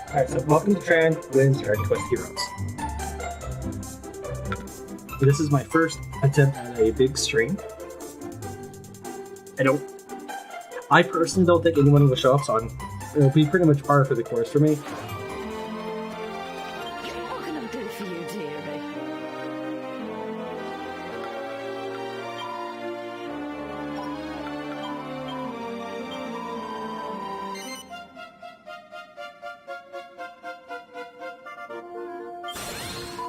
Alright, so welcome to Tran Wins Dragon Quest Heroes. This is my first attempt at a big stream. I personally don't think anyone will show up, so it'll be pretty much par for the course for me. What can I do for you, dearie?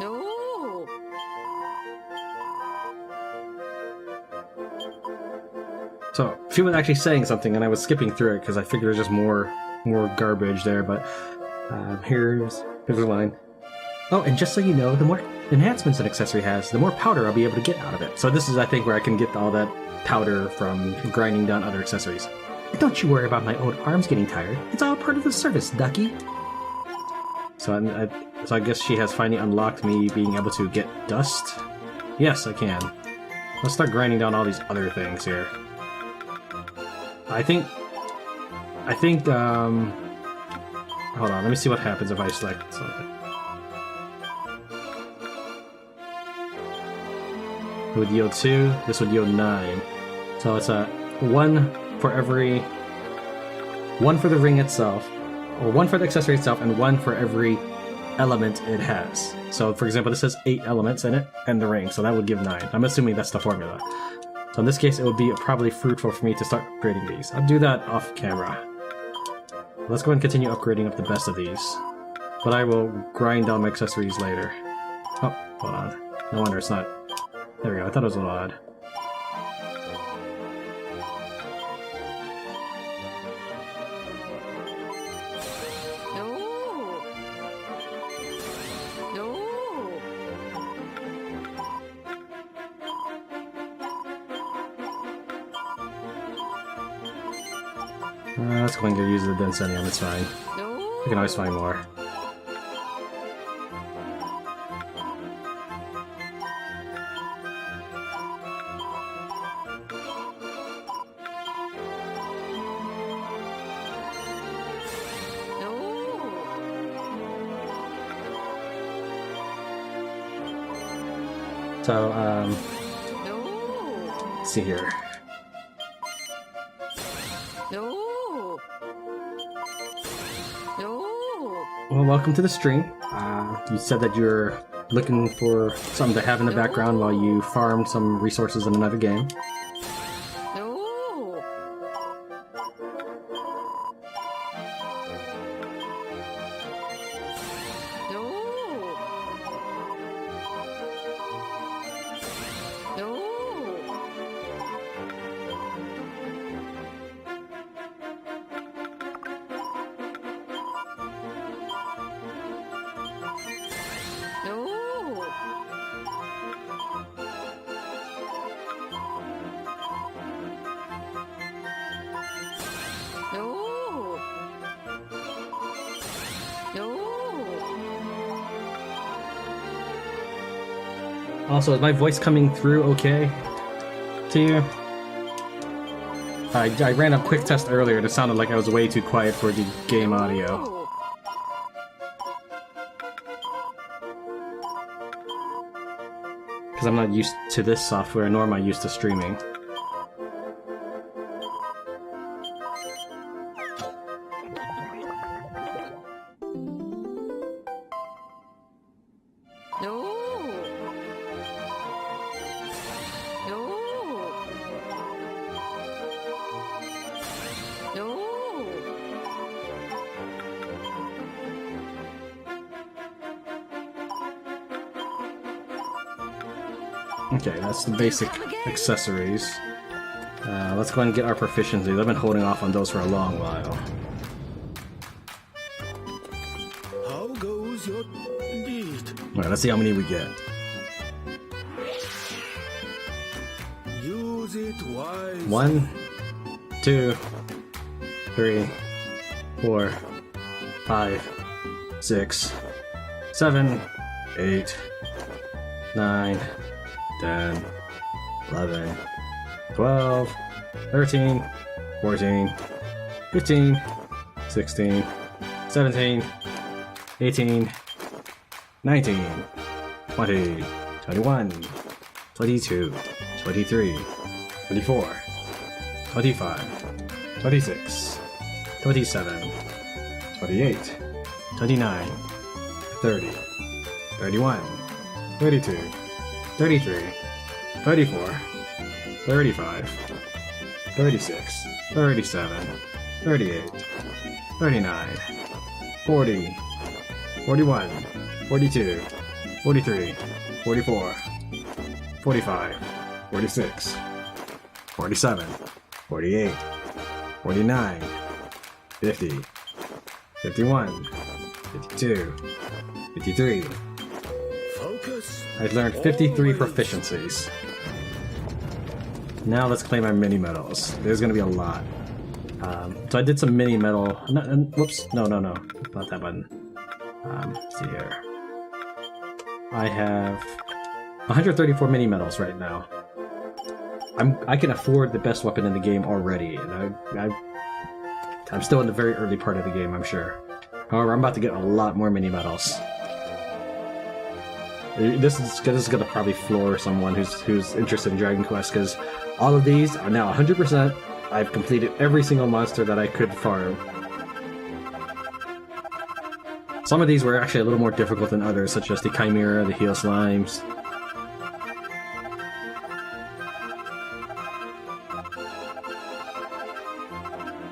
Oh. So, she was actually saying something, and I was skipping through it because I figured there's just more garbage there. But here's a line. Oh, and just so you know, the more enhancements an accessory has, the more powder I'll be able to get out of it. So this is, I think, where I can get all that powder from grinding down other accessories. And don't you worry about my old arms getting tired. It's all part of the service, ducky. So I guess she has finally unlocked me being able to get dust. Yes, I can. Let's start grinding down all these other things here. I think, hold on, let me see what happens if I select something. It would yield 2, this would yield 9. So it's a 1 for every, 1 for the ring itself, or 1 for the accessory itself, and 1 for every element it has. So for example, this has 8 elements in it, and the ring, so that would give 9. I'm assuming that's the formula. So in this case, it would be probably fruitful for me to start upgrading these. I'll do that off camera. Let's go ahead and continue upgrading up the best of these. But I will grind down my accessories later. Oh, hold on. No wonder it's not. There we go, I thought it was a little odd. Let's go and use the Densenium, it's fine. We can always find more. So, let's see here. Well, welcome to the stream. You said that you're looking for something to have in the background while you farmed some resources in another game. Also, is my voice coming through okay to you? I ran a quick test earlier and it sounded like I was way too quiet for the game audio. Because I'm not used to this software, nor am I used to streaming. Okay, that's the basic accessories. Let's go ahead and get our proficiencies. I've been holding off on those for a long while. How goes your deed? Alright, let's see how many we get. Use it wisely. 1, 2, 3, 4, 5, 6, 7, 8, 9, 10, 11, 12, 13, 14, 15, 16, 17, 18, 19, 20, 21, 22, 23, 24, 25, 26, 27, 28, 29, 30, 31, 32, 33, 34, 35, 36, 37, 38, 39, 40, 41, 42, 43, 44, 45, 46, 47, 48, 49, 50, 51, 52, 53. Focus. I've learned 53 Always. proficiencies. Now let's claim my mini medals. There's gonna be a lot. So I did some mini medal. Whoops! No, not that button. Let's see here. I have 134 mini medals right now. I can afford the best weapon in the game already, and I'm still in the very early part of the game, I'm sure. However, I'm about to get a lot more mini medals. This is gonna probably floor someone who's interested in Dragon Quest, because all of these are now 100%. I've completed every single monster that I could farm. Some of these were actually a little more difficult than others, such as the Chimera, the Heel Slimes.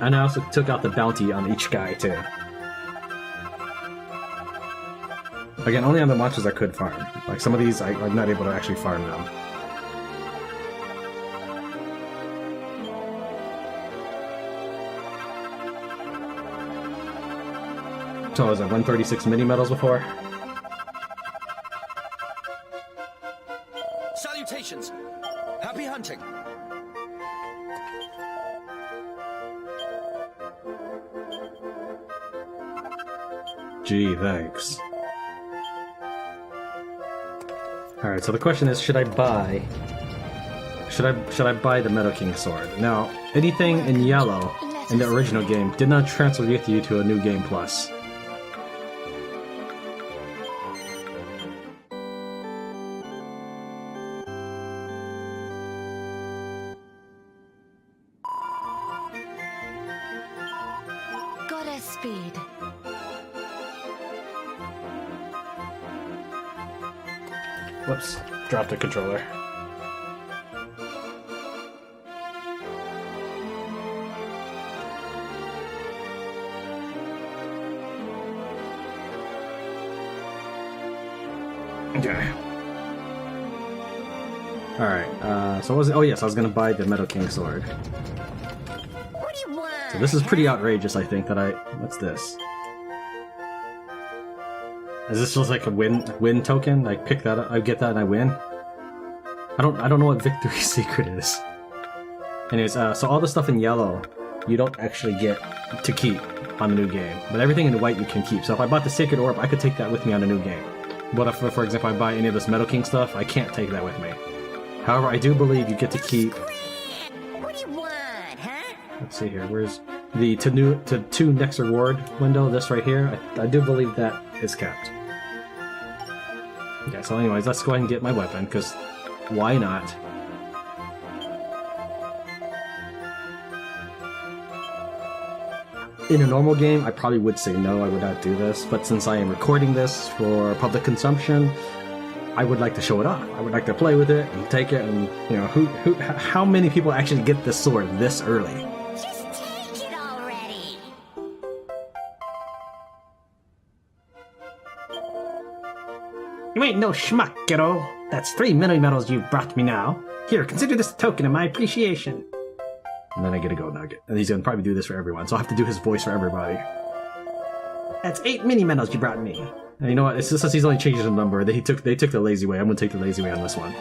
And I also took out the bounty on each guy, too. Again, only on the monsters I could farm. Like, some of these, I'm not able to actually farm them. So, was it 136 mini medals before? Salutations! Happy hunting! Gee, thanks. Alright, so the question is, should I buy the Meadow King sword? Now, anything in yellow in the original game did not transfer with you to a new game plus. Goddess speed. Whoops, dropped the controller. Okay. Alright, so what was it? Oh yes, I was gonna buy the Meadow King sword. What do you want? So this is pretty outrageous, I think, that what's this? Is this just like a win token? I pick that up, I get that and I win? I don't know what Victory Secret is. Anyways, so all the stuff in yellow, you don't actually get to keep on the new game. But everything in white you can keep. So if I bought the Sacred Orb, I could take that with me on the new game. But if, for example, I buy any of this Meadow King stuff, I can't take that with me. However, I do believe you get to keep... What do you want, huh? Let's see here, where's... The to 2 next reward window, this right here, I do believe that is kept. Okay, so anyways, let's go ahead and get my weapon, because why not? In a normal game, I probably would say no, I would not do this, but since I am recording this for public consumption, I would like to show it off. I would like to play with it and take it, and, you know, how many people actually get this sword this early? Just take it already. You ain't no schmuck, kiddo. That's 3 mini medals you've brought me now. Here, consider this a token of my appreciation. And then I get a gold nugget. And he's gonna probably do this for everyone, so I'll have to do his voice for everybody. That's 8 mini medals you brought me. And you know what? It's just since he's only changed the number. They took the lazy way. I'm gonna take the lazy way on this one.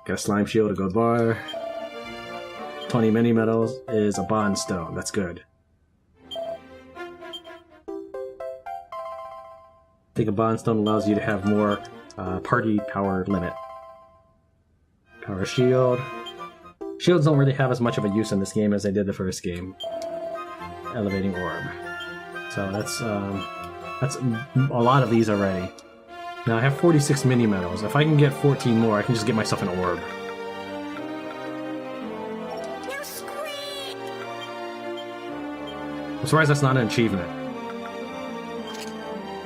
Got a slime shield, a gold bar. 20 mini medals is a bond stone. That's good. I think a bond stone allows you to have more party power limit. Power shield. Shields don't really have as much of a use in this game as they did the first game. Elevating orb. So that's a lot of these already. Now I have 46 mini medals. If I can get 14 more, I can just get myself an orb. No squeak! I'm surprised that's not an achievement.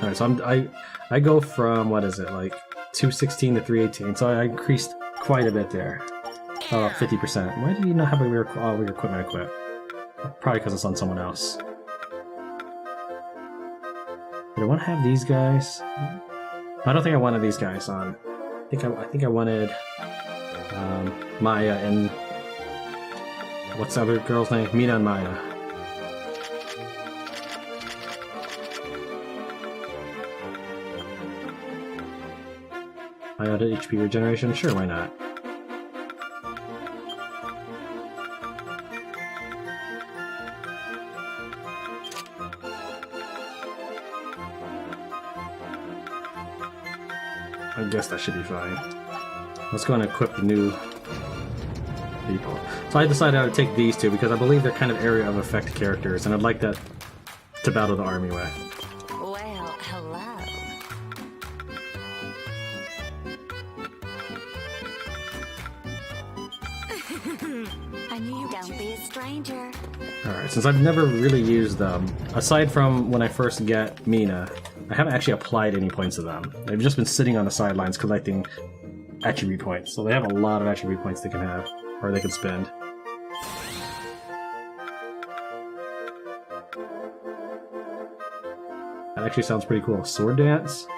Alright, so I go from, what is it, like 216 to 318, so I increased quite a bit there. Oh, 50%. Why do you not have all your equipment equipped? Probably because it's on someone else. Did I want to have these guys? I don't think I wanted these guys on. I think I wanted Maya and what's the other girl's name? Mina and Maya. Maya to HP regeneration? Sure, why not? I guess that should be fine. Let's go and equip the new people. So I decided I would take these two because I believe they're kind of area of effect characters, and I'd like that to battle the army with. Well, hello. I knew you don't be a stranger. Alright, since I've never really used them, aside from when I first get Mina, I haven't actually applied any points to them. They've just been sitting on the sidelines collecting attribute points, so they have a lot of attribute points they can have, or they can spend. That actually sounds pretty cool. Sword dance?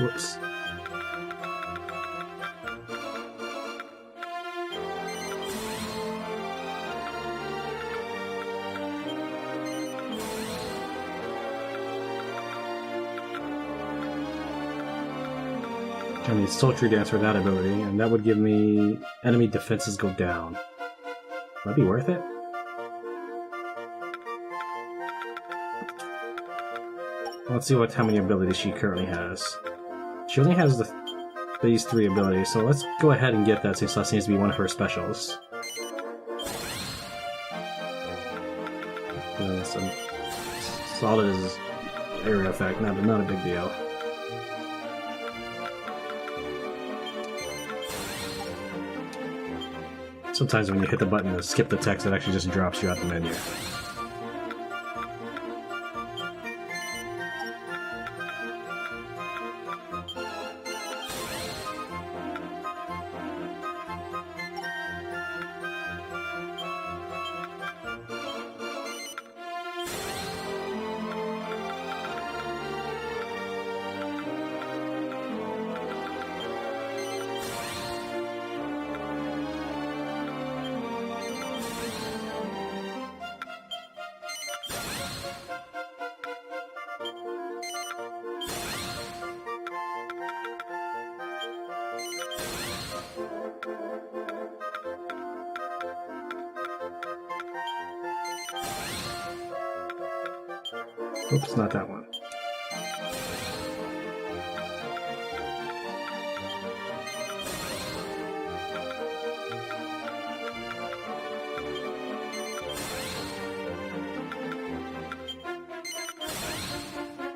Whoops. I need Sultry Dance for that ability, and that would give me enemy defenses go down. Would that be worth it? Let's see how many abilities she currently has. She only has these 3 abilities, so let's go ahead and get that since that seems to be one of her specials. Some solid as area effect, not a big deal. Sometimes when you hit the button to skip the text, it actually just drops you out the menu. Oops, not that one.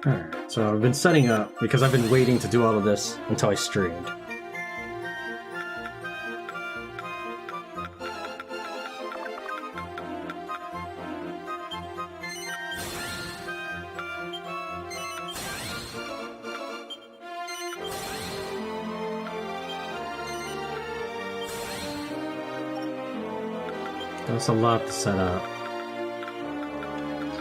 Alright, so I've been setting up because I've been waiting to do all of this until I streamed. That's a lot to set up.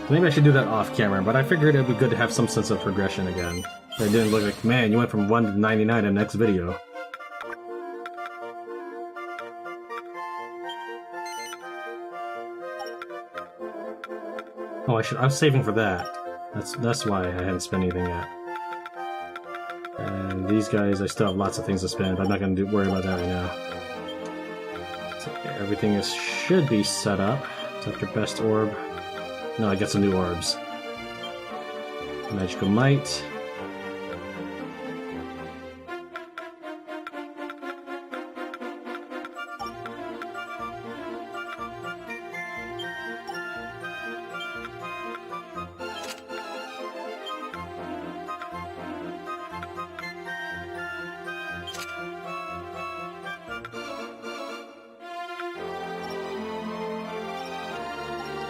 Maybe I should do that off camera, but I figured it'd be good to have some sense of progression again. So it didn't look like, man, you went from 1 to 99 in the next video. Oh, I was saving for that. That's why I hadn't spent anything yet. And these guys, I still have lots of things to spend, but I'm not going to worry about that right now. So, okay, everything should be set up. Is that your best orb? No, I get some new orbs. Magical Might.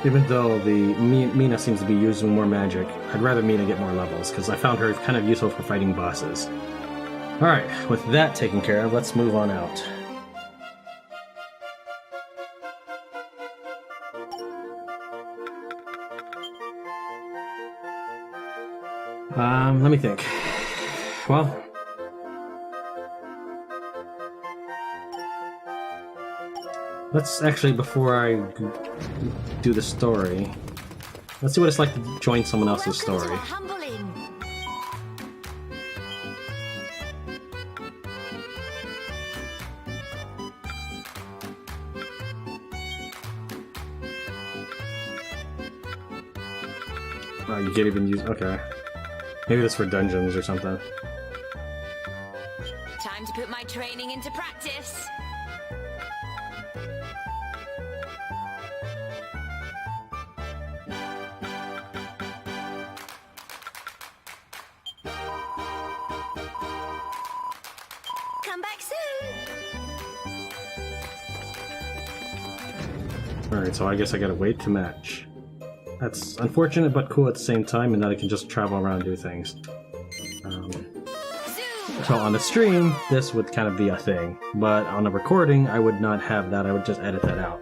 Even though the Mina seems to be using more magic, I'd rather Mina get more levels, because I found her kind of useful for fighting bosses. Alright, with that taken care of, let's move on out. Let me think. Well... let's actually, before I do the story, let's see what it's like to join someone else's story. Oh, you can't even use... okay. Maybe that's for dungeons or something. Time to put my training into practice. Come back soon. Alright, so I guess I gotta wait to match. That's unfortunate but cool at the same time, and that I can just travel around and do things. So on the stream, this would kind of be a thing, but on a recording, I would not have that, I would just edit that out.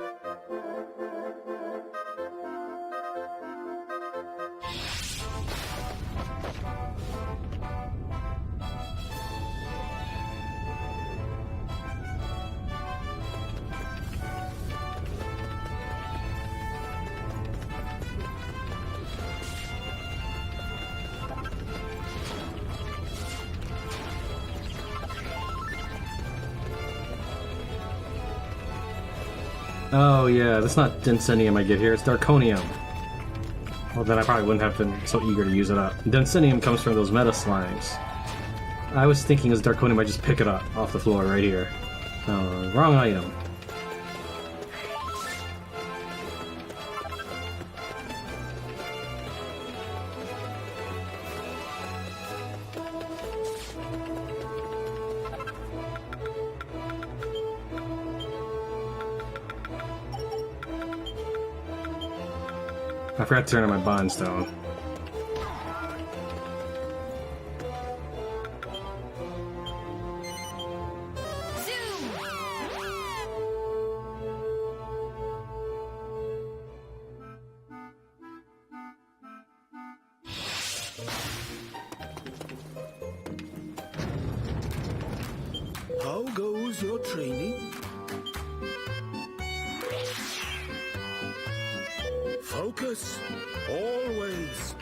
Oh yeah, that's not Densinium I get here, it's Darkonium. Well then I probably wouldn't have been so eager to use it up. Densinium comes from those meta slimes. I was thinking as Darkonium I just pick it up off the floor right here. Wrong item. I forgot to turn on my bond stone. How goes your training? Focus, always.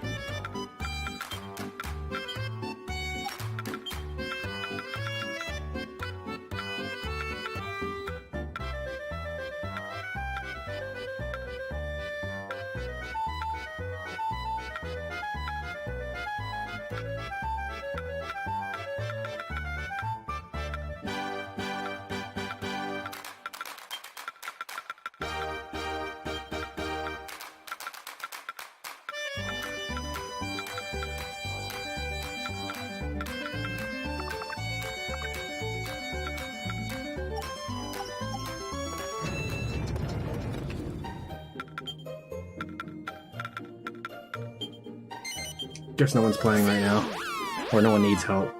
Guess no one's playing right now. Or no one needs help.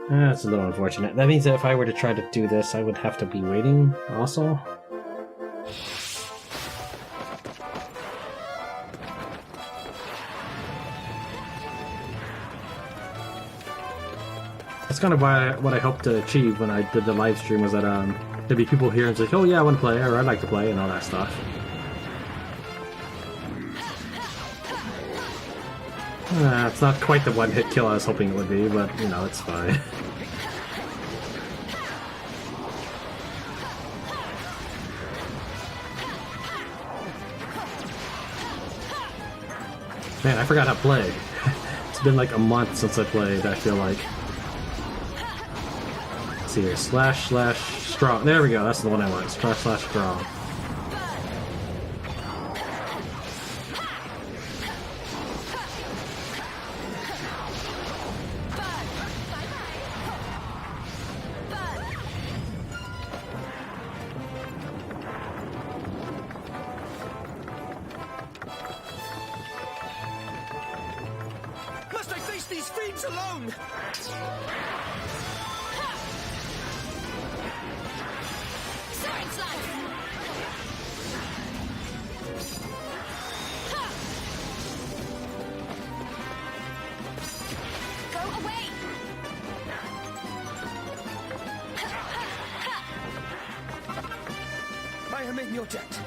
That's a little unfortunate. That means that if I were to try to do this, I would have to be waiting also. That's kind of what I hoped to achieve when I did the live stream, was that there'd be people here and say, oh yeah, I want to play, or I'd like to play, and all that stuff. It's not quite the one-hit kill I was hoping it would be, but, you know, it's fine. Man, I forgot how to play. It's been like a month since I played, I feel like. Let's see here. Slash, strong. There we go, that's the one I want. Slash, strong. Must I face these fiends alone? Sword slice! Go away! I am in your debt.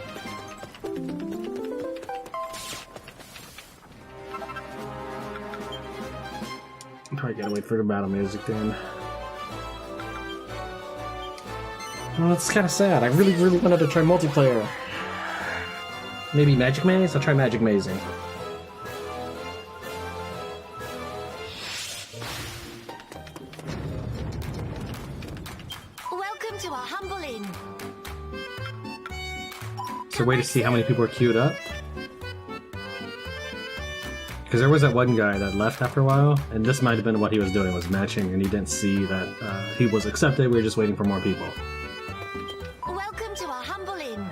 Probably gotta wait for the battle music then. Well, it's kind of sad. I really, really wanted to try multiplayer. Maybe Magic Maze? I'll try Magic Mazing. Welcome to our humble inn. Is there a way to see how many people are queued up? Because there was that one guy that left after a while, and this might have been what he was doing, was matching, and he didn't see that he was accepted. We were just waiting for more people. Welcome to our humble inn.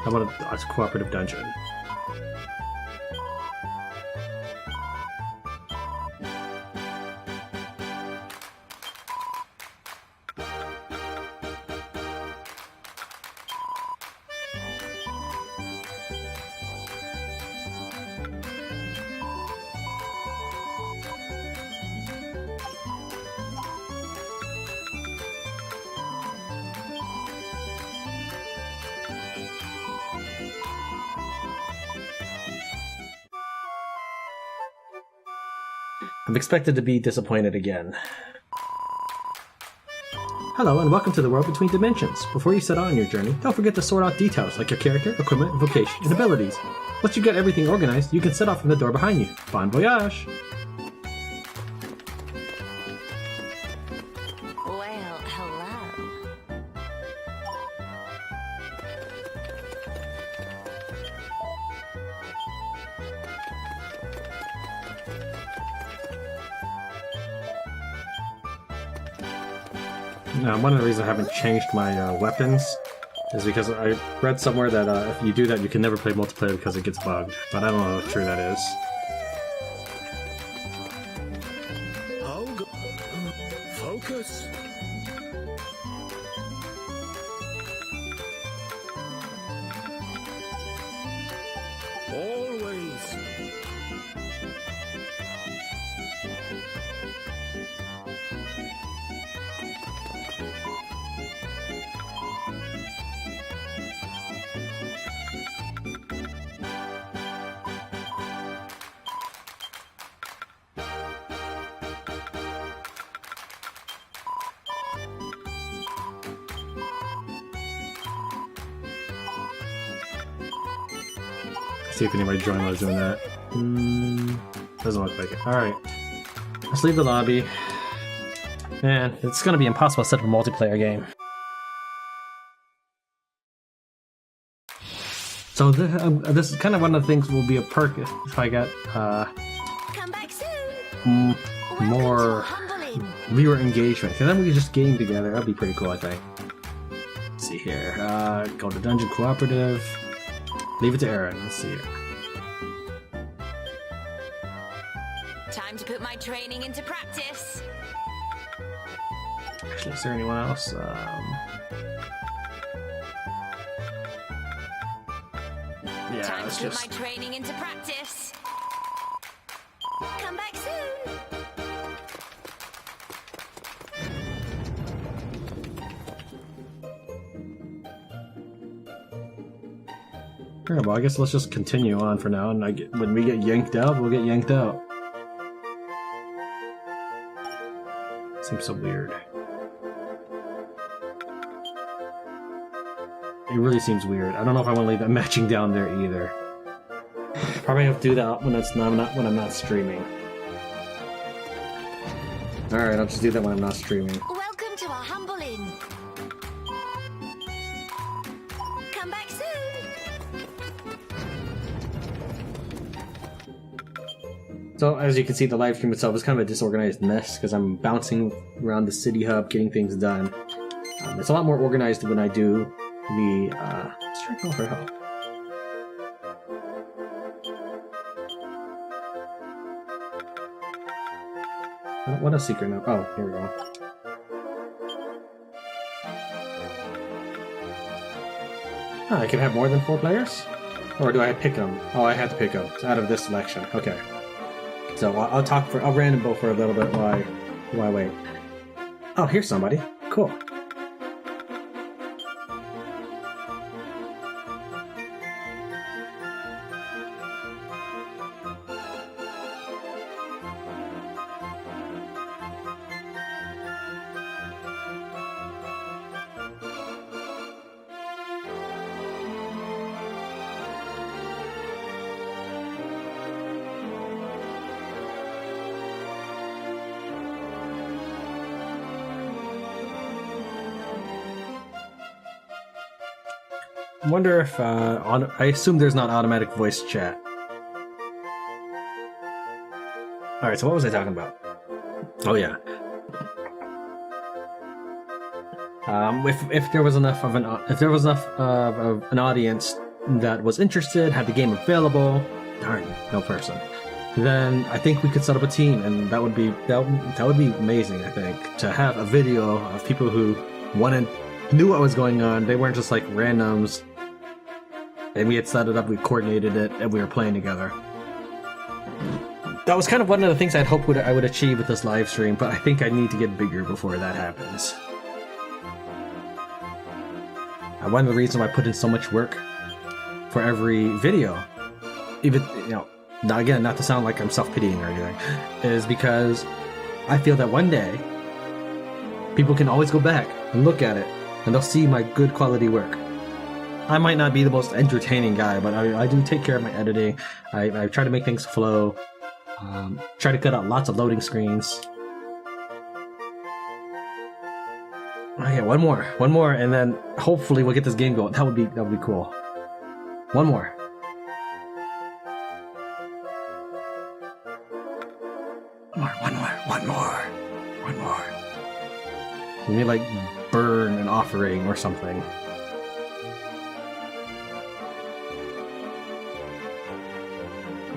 How about a cooperative dungeon? I'm expected to be disappointed again. Hello and welcome to the world between dimensions. Before you set out on your journey, don't forget to sort out details like your character, equipment, vocation, and abilities. Once you get everything organized, you can set off from the door behind you. Bon voyage! Well, hello. One of the reasons I haven't changed my weapons is because I read somewhere that if you do that, you can never play multiplayer because it gets bugged. But I don't know how true that is. How go? Focus. Always. See if anybody joined while I was doing that. Doesn't look like it. Alright. Let's leave the lobby. Man, it's gonna be impossible to set up a multiplayer game. So this is kind of one of the things will be a perk if I get Come back soon. more Humble inn. viewer engagement. Because then we can just game together. That'd be pretty cool, I think. Let's see here. Go to Dungeon Cooperative. Leave it to Aaron. Let's see here. Time to put my training into practice. Actually, is there anyone else? Yeah, Time let's to put just... my training into practice. Come back soon. Yeah, well, I guess let's just continue on for now, and when we get yanked out, we'll get yanked out. Seems so weird. It really seems weird. I don't know if I want to leave that matching down there either. Probably have to do that when I'm not streaming. Alright, I'll just do that when I'm not streaming. Welcome to our humble inn. Come back soon. So, as you can see, the live stream itself is kind of a disorganized mess because I'm bouncing around the city hub, getting things done. It's a lot more organized when I do the, let's try to go for help. What a secret now. Oh, here we go. I can have more than 4 players? Or do I pick them? Oh, I have to pick them. It's out of this selection. Okay. So I'll random both for a little bit while I wait. Oh, here's somebody. Cool. I wonder if, I assume there's not automatic voice chat. Alright, so what was I talking about? Oh yeah. If there was enough of an audience that was interested, had the game available, darn, no person, then I think we could set up a team, and that would be amazing. I think to have a video of people who knew what was going on. They weren't just like randoms. And we had set it up, we coordinated it, and we were playing together. That was kind of one of the things I'd hoped I would achieve with this live stream, but I think I need to get bigger before that happens. One of the reasons why I put in so much work for every video, even, again, not to sound like I'm self-pitying or anything, is because I feel that one day, people can always go back and look at it, and they'll see my good quality work. I might not be the most entertaining guy, but I do take care of my editing. I try to make things flow. Try to cut out lots of loading screens. Okay, one more, and then hopefully we'll get this game going. That would be cool. One more. One more. We need like burn an offering or something.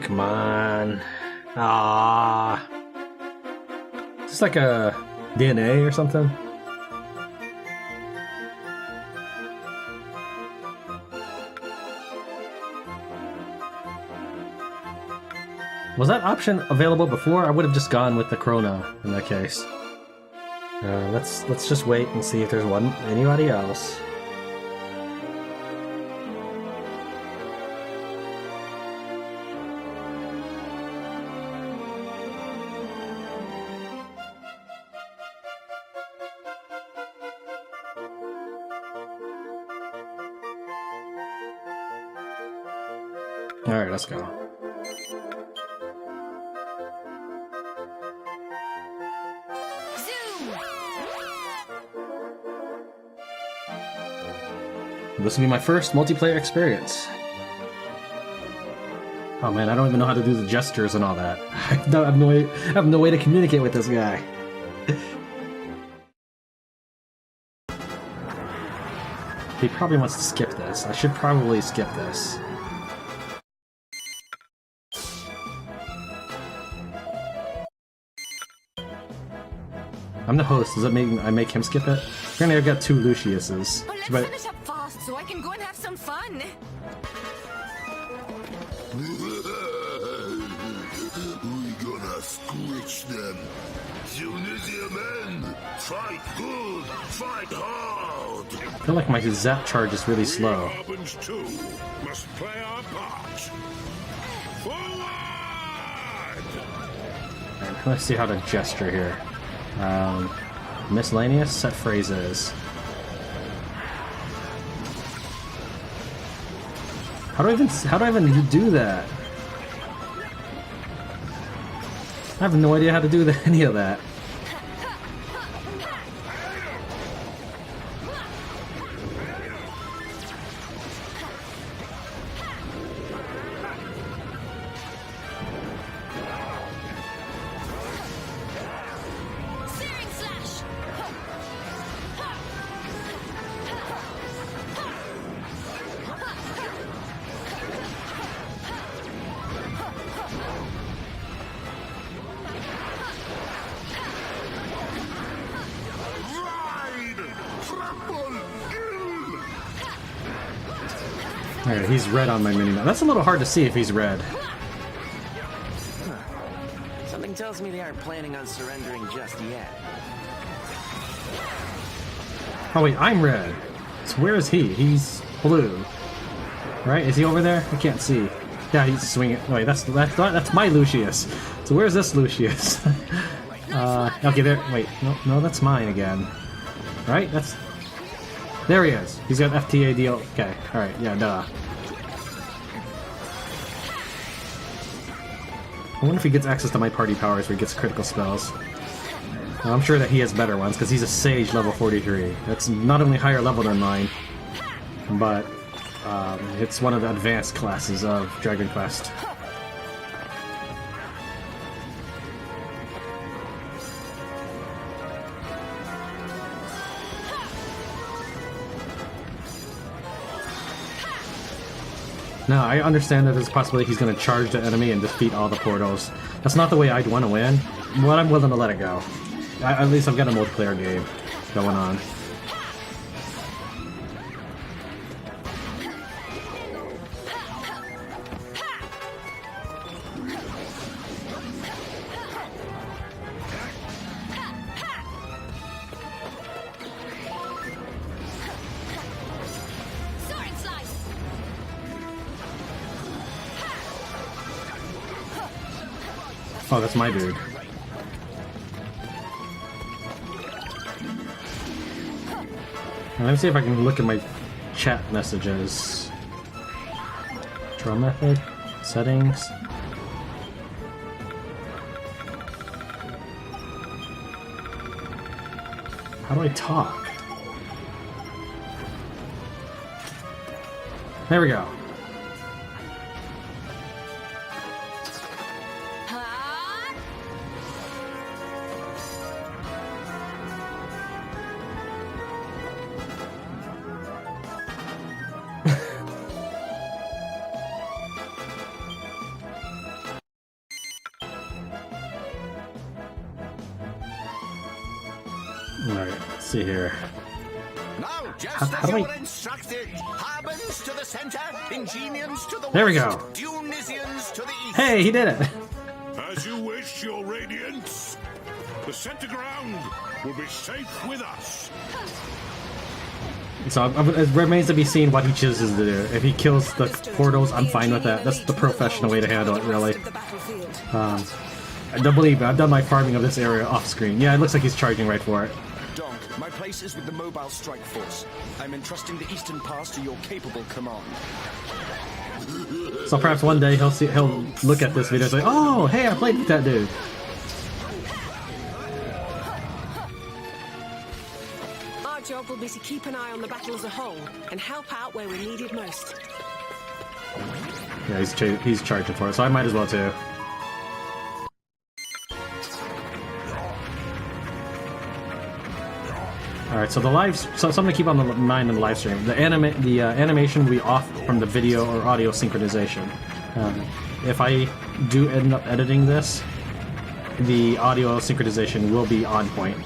Come on. Ah. Is this like a DNA or something? Was that option available before? I would have just gone with the Corona in that case. Let's just wait and see if there's anybody else. Alright, let's go. This will be my first multiplayer experience. Oh man, I don't even know how to do the gestures and all that. I have no way to communicate with this guy. He probably wants to skip this. I should probably skip this. I'm the host. Does that mean I make him skip it? Apparently I've got 2 Luciuses. Well, let's finish up fast so I can go and have some fun. We gonna squish them. Tunisia men, fight good, fight hard. I feel like my zap charge is really slow. Harbins too must play our part. Forward! And let's see how to gesture here. Miscellaneous set phrases. How do I even do that? I have no idea how to do any of that. Searing slash. Ride! Trample! Ill! Alright, he's red on my minimap. That's a little hard to see if he's red. Something tells me they aren't planning on surrendering just yet. Oh wait, I'm red. So where is he? He's blue. Right? Is he over there? I can't see. Yeah, he's swinging. Wait, that's my Lucius. So where's this Lucius? Okay, there. Wait, no, that's mine again. Right? That's. There he is. He's got FTA deal. Okay, all right, yeah, duh. I wonder if he gets access to my party powers where he gets critical spells. Well, I'm sure that he has better ones because he's a Sage level 43. That's not only higher level than mine, but it's one of the advanced classes of Dragon Quest. Now, I understand that there's a possibility he's going to charge the enemy and defeat all the portals. That's not the way I'd want to win, but I'm willing to let it go. At least I've got a multiplayer game going on. Soaring slice. Oh, that's my dude. Let me see if I can look at my chat messages. Draw method, settings. How do I talk? There we go. Huh? Alright, let's see here. Now, just How as do you I- were instructed, Harbins to the center, Ingenians to the There we west, go. Tunisians to the east. Hey, he did it! As you wish, your radiance. The center ground will be safe with us. So it remains to be seen what he chooses to do. If he kills the portals, I'm fine with that. That's the professional way to handle it, really. I don't believe it. I've done my farming of this area off screen. Yeah, it looks like he's charging right for it. Donk, my place is with the Mobile Strike Force. I'm entrusting the Eastern Pass to your capable command. So perhaps one day he'll look at this video and say, "Oh, hey, I played with that dude." Our job will be to keep an eye on the battle as a whole and help out where we're needed most. Yeah, he's charging for it, so I might as well too. Alright, so something to keep on the mind in the live stream. The animation will be off from the video or audio synchronization. If I do end up editing this, the audio synchronization will be on point.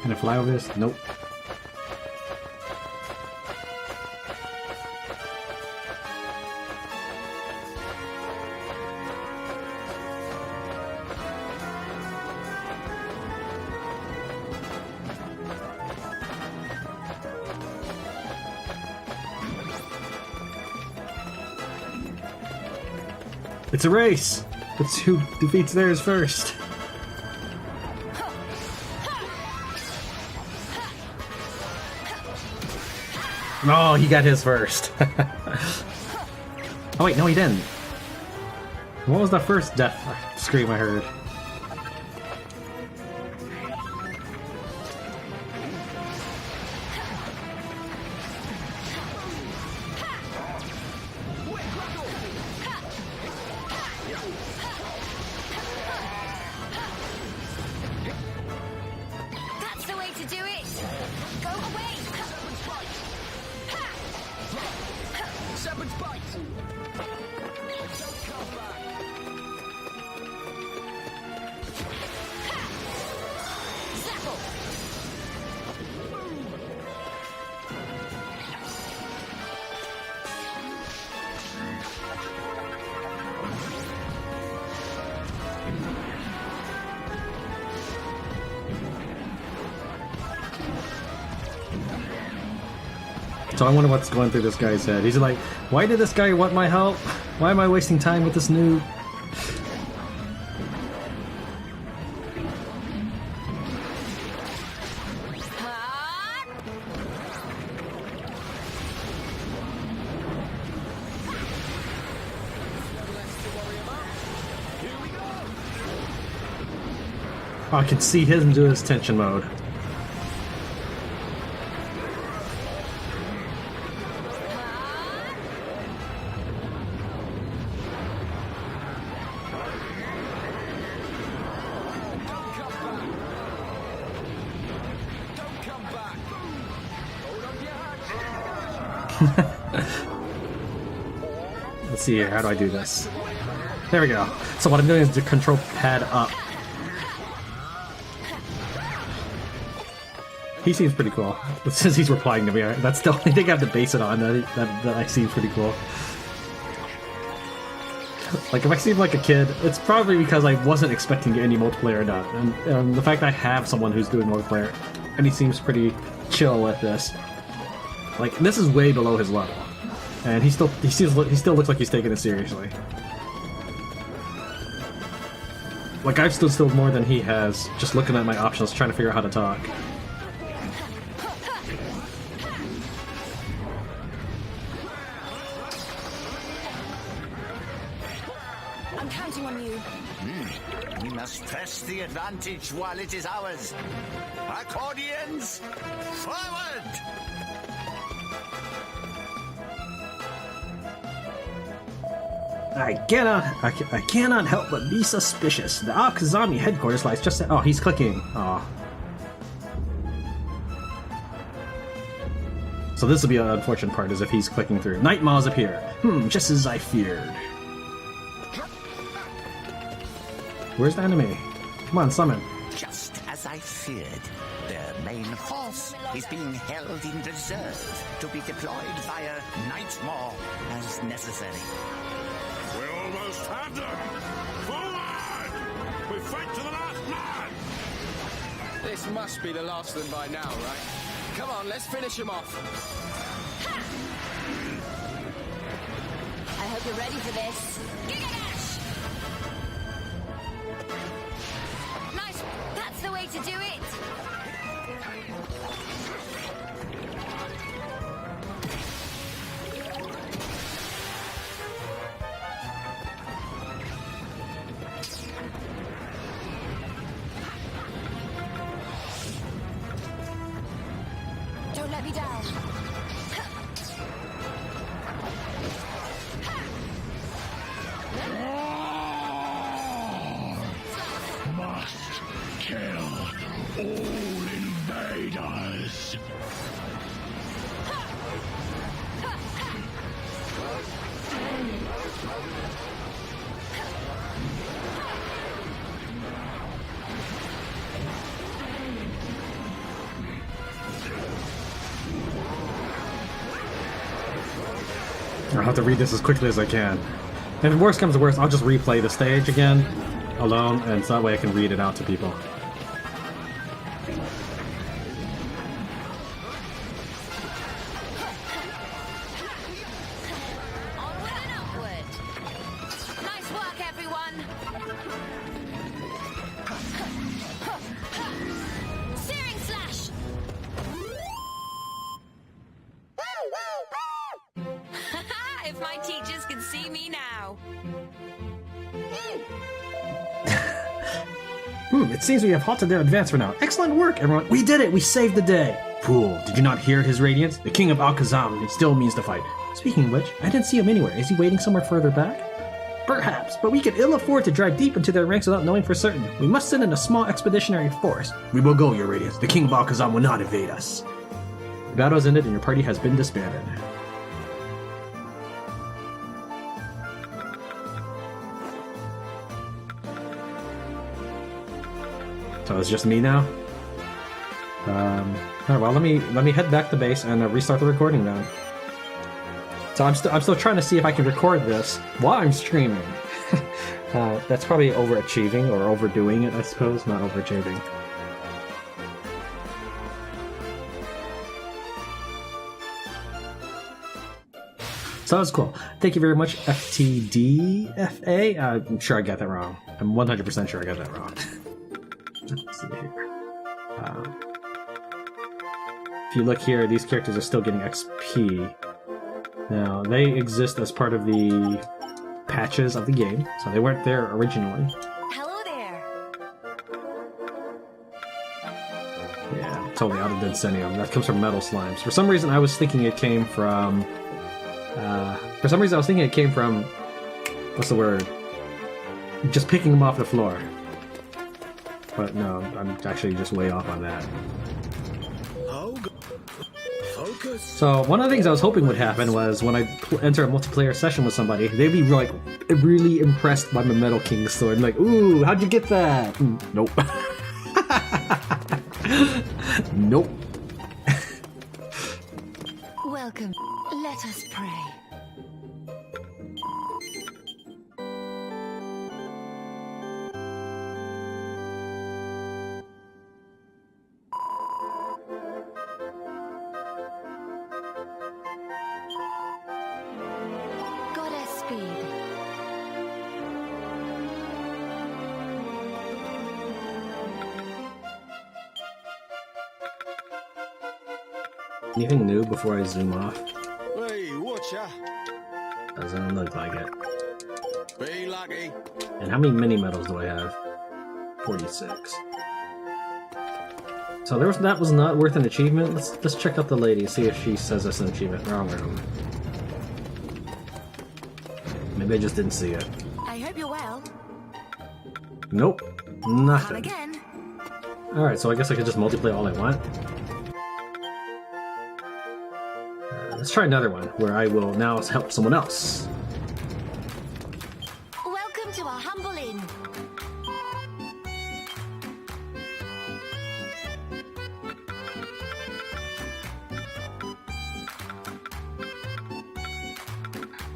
Can I fly over this? Nope. It's a race! It's who defeats theirs first. Oh, he got his first. Oh wait, no he didn't. What was the first death scream I heard? That's the way to do it. Go away. Shepherd's bite! Don't come back! Zapple. So I wonder what's going through this guy's head. He's like, why did this guy want my help? Why am I wasting time with this noob? Oh, I can see him do his tension mode. Let's see here, how do I do this? There we go. So what I'm doing is the control pad up. He seems pretty cool. Since he's replying to me, that's the only thing I have to base it on. That seems pretty cool. Like, if I seem like a kid, it's probably because I wasn't expecting any multiplayer done. And the fact that I have someone who's doing multiplayer, and he seems pretty chill with this. Like, this is way below his level. And he still looks like he's taking it seriously. Like, I've stood still more than he has, just looking at my options, trying to figure out how to talk. I'm counting on you. We must press the advantage while it is ours. Accordions, forward! I cannot help but be suspicious. The Akazami headquarters lies just... Oh, he's clicking. Oh. So this will be an unfortunate part, is if he's clicking through. Night Maws appear. Just as I feared. Where's the enemy? Come on, summon. Just as I feared, their main force is being held in reserve to be deployed via Nightmare as necessary. We almost have them! Forward! We fight to the last man! This must be the last of them by now, right? Come on, let's finish him off. I hope you're ready for this. Gigadash! Nice. That's the way to do it. Don't let me down. Must kill all invaders! I'll have to read this as quickly as I can. If worst comes to worst, I'll just replay the stage again, alone, and so that way I can read it out to people. Onward and upward. Nice work, everyone. Searing slash. If my teachers could see me now. It seems we have halted their advance for now. Excellent work, everyone. We did it. We saved the day. Fool, did you not hear his radiance? The king of Al-Khazam, he still means to fight. Speaking of which, I didn't see him anywhere. Is he waiting somewhere further back? Perhaps, but we can ill afford to drive deep into their ranks without knowing for certain. We must send in a small expeditionary force. We will go, your radiance. The king of Al-Khazam will not evade us. The battle has ended and your party has been disbanded. So it's just me now. Alright, well, let me head back to base and restart the recording then. So I'm still trying to see if I can record this while I'm streaming. That's probably overachieving or overdoing it, I suppose, not overachieving. So that was cool. Thank you very much, FTDFA. I'm sure I got that wrong. I'm 100% sure I got that wrong. Let's see here. If you look here, these characters are still getting XP. Now, they exist as part of the patches of the game, so they weren't there originally. Hello there. Yeah, totally out of Densenium. That comes from metal slimes. For some reason, I was thinking it came from... what's the word? Just picking them off the floor. But no, I'm actually just way off on that. Focus. So one of the things I was hoping would happen was when I enter a multiplayer session with somebody, they'd be like really impressed by my Metal King sword. Like, ooh, how'd you get that? Nope. Nope. Welcome. Let us pray. Goddess speed. Anything new before I zoom off? Hey, watcha. Doesn't look like it. Be lucky. And how many mini medals do I have? 46. So that was not worth an achievement. Let's check out the lady, see if she says that's an achievement. Wrong room. Maybe I just didn't see it. I hope you're well. Nope. Come Nothing. again. Alright, so I guess I could just multiplayer all I want. Let's try another one, where I will now help someone else. Welcome to our humble inn.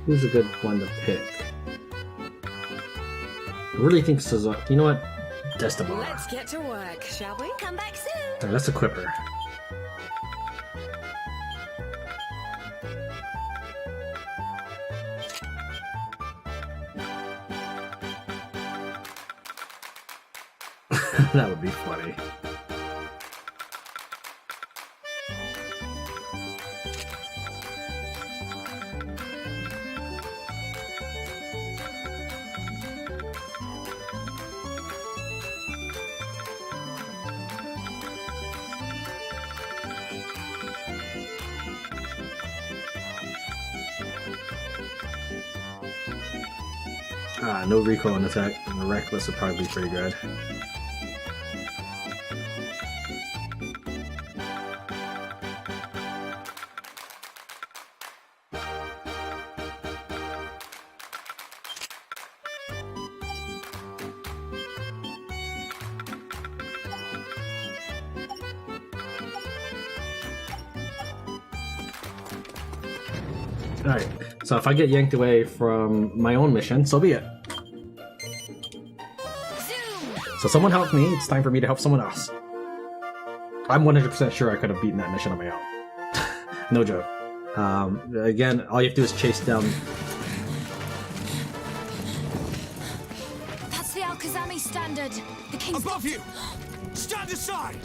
Who's a good one to pick? I really think this is a... You know what? Destamar. Let's get to work, shall we? Come back soon. Alright, let's equip her. That would be funny. No recoil on attack, and the reckless would probably be pretty good. Alright, so if I get yanked away from my own mission, so be it. So someone helped me, it's time for me to help someone else. I'm 100% sure I could have beaten that mission on my own. No joke. Again, all you have to do is chase down... That's the Al-Kazami standard. The king's Above you! Stand aside!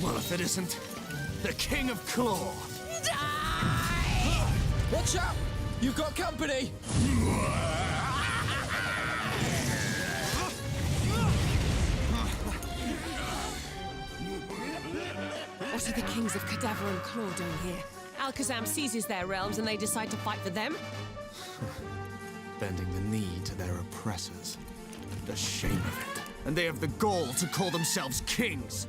Well, if it isn't, the King of Claw. Watch out! You've got company! What are the kings of Cadaver and Claw doing here? Al-Kazam seizes their realms and they decide to fight for them? Bending the knee to their oppressors. The shame of it. And they have the gall to call themselves kings.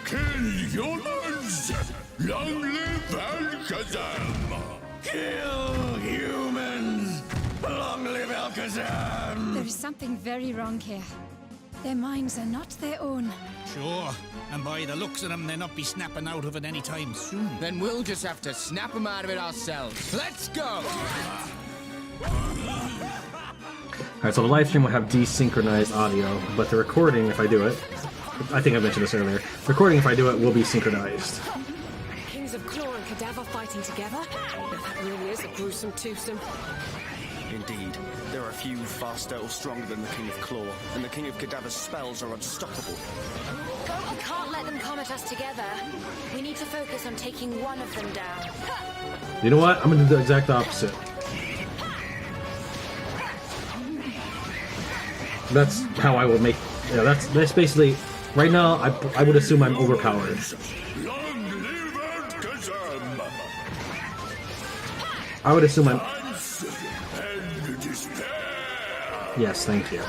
Kill humans! Long live Al-Kazam! Kill humans! Long live Al-Kazam! There is something very wrong here. Their minds are not their own. Sure, and by the looks of them, they'll not be snapping out of it any time soon. Then we'll just have to snap them out of it ourselves. Let's go! Alright, so the live stream will have desynchronized audio, but the recording, if I do it, I think I mentioned this earlier, recording, if I do it, will be synchronized. Kings of Claw and Cadaver fighting together? Now that really is a gruesome twosome. Indeed, there are few faster or stronger than the King of Claw, and the King of Cadaver's spells are unstoppable. We can't let them come at us together. We need to focus on taking one of them down. You know what? I'm gonna do the exact opposite. That's how I will make... Yeah, that's basically... Right now, I would assume I'm overpowered. Long live Al-Kazam! I would assume I'm... And despair! Yes, thank you.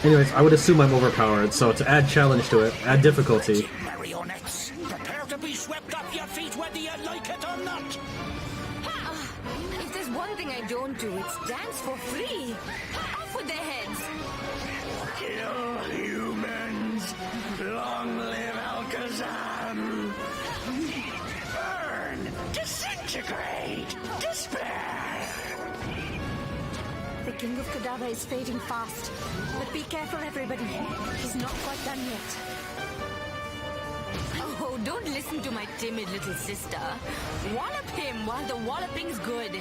Anyways, I would assume I'm overpowered, so to add challenge to it, add difficulty... Marionettes, prepare to be swept off your feet whether you like it or not. If there's one thing I don't do, it's dance for free. Off with their heads. Kill humans! Long live Al-Kazam! Burn! Disintegrate! Despair! The King of Cadaver is fading fast. But be careful, everybody. He's not quite done yet. Oh, don't listen to my timid little sister. Wallop him while the walloping's good.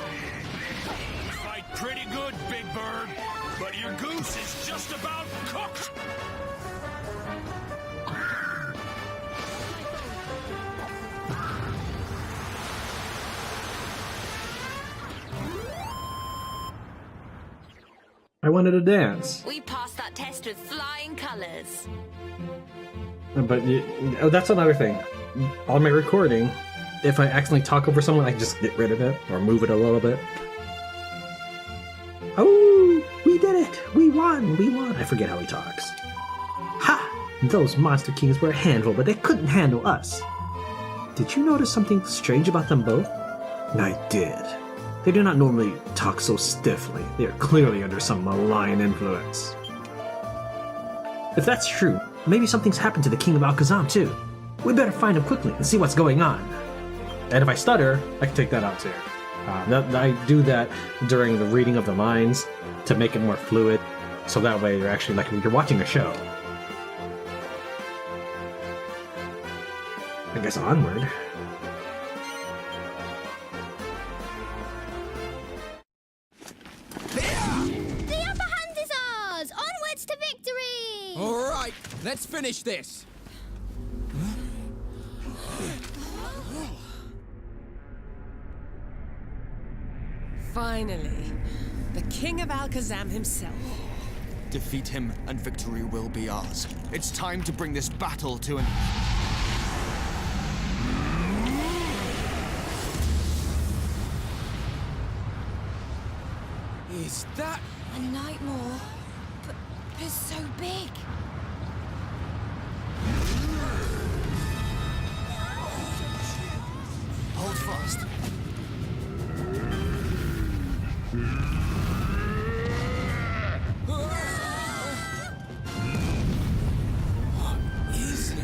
Fight pretty good, Big Bird, but your goose is just about cooked! I wanted to dance. We passed that test with flying colors. But oh, that's another thing. On my recording, if I accidentally talk over someone, I can just get rid of it or move it a little bit. Oh, we did it! We won! We won! I forget how he talks. Ha! Those monster kings were a handful, but they couldn't handle us. Did you notice something strange about them both? I did. They do not normally talk so stiffly. They are clearly under some malign influence. If that's true, maybe something's happened to the King of Al-Kazam too. We better find him quickly and see what's going on. And if I stutter, I can take that out too. I do that during the reading of the lines to make it more fluid, so that way you're actually like you're watching a show. I guess onward. The upper hand is ours! Onwards to victory! All right, let's finish this. Finally, the King of Al-Kazam himself. Defeat him, and victory will be ours. It's time to bring this battle to an... Is that... A nightmare, but it's so big. Hold fast. What is it?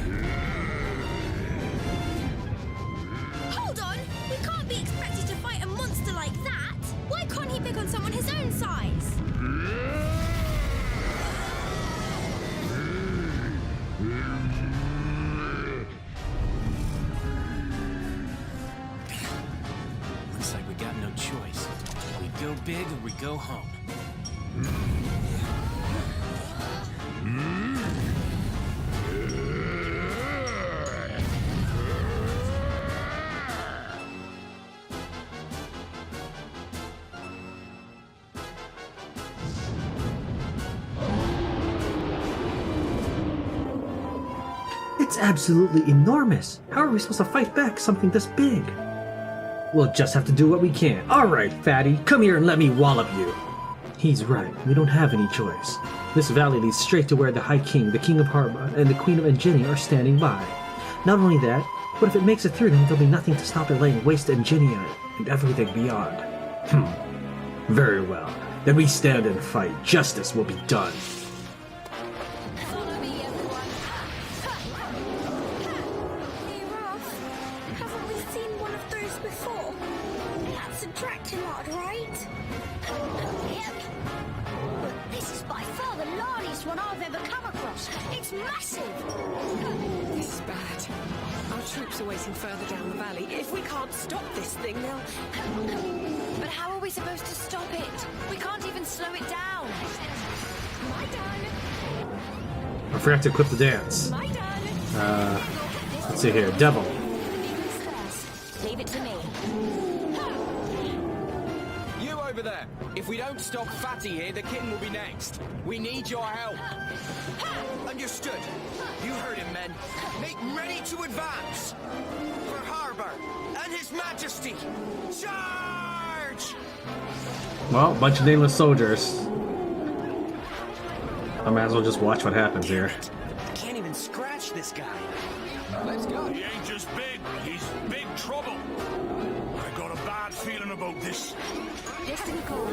human size. Looks like we got no choice. We go big or we go home. It's absolutely enormous. How are we supposed to fight back something this big? We'll just have to do what we can. Alright, fatty, come here and let me wallop you. He's right, we don't have any choice. This valley leads straight to where the High King, the King of Harba, and the Queen of Engini are standing by. Not only that, but if it makes it through, then there'll be nothing to stop it laying waste to Engini and everything beyond. Very well. Then we stand and fight. Justice will be done. Follow me, everyone. Hey, Ralph. Haven't we seen one of those before? That's a Draculard, right? Yep. But this is by far the largest one I've ever come across. It's massive. This is bad. Our troops are waiting further down the valley. If we can't stop this thing, they'll... But how are we supposed to stop it? We can't even slow it down. My turn. I forgot to equip the dance. My turn. Let's see here. Devil. Leave it to me. You over there. If we don't stop Fatty here, the kitten will be next. We need your help. Understood. You heard him, men. Make ready to advance. For Harbor and His Majesty. Charge! Well, bunch of nameless soldiers. I might as well just watch what happens here. I can't even scratch this guy. Let's go. He ain't just big, he's big trouble. I got a bad feeling about this. Destiny called.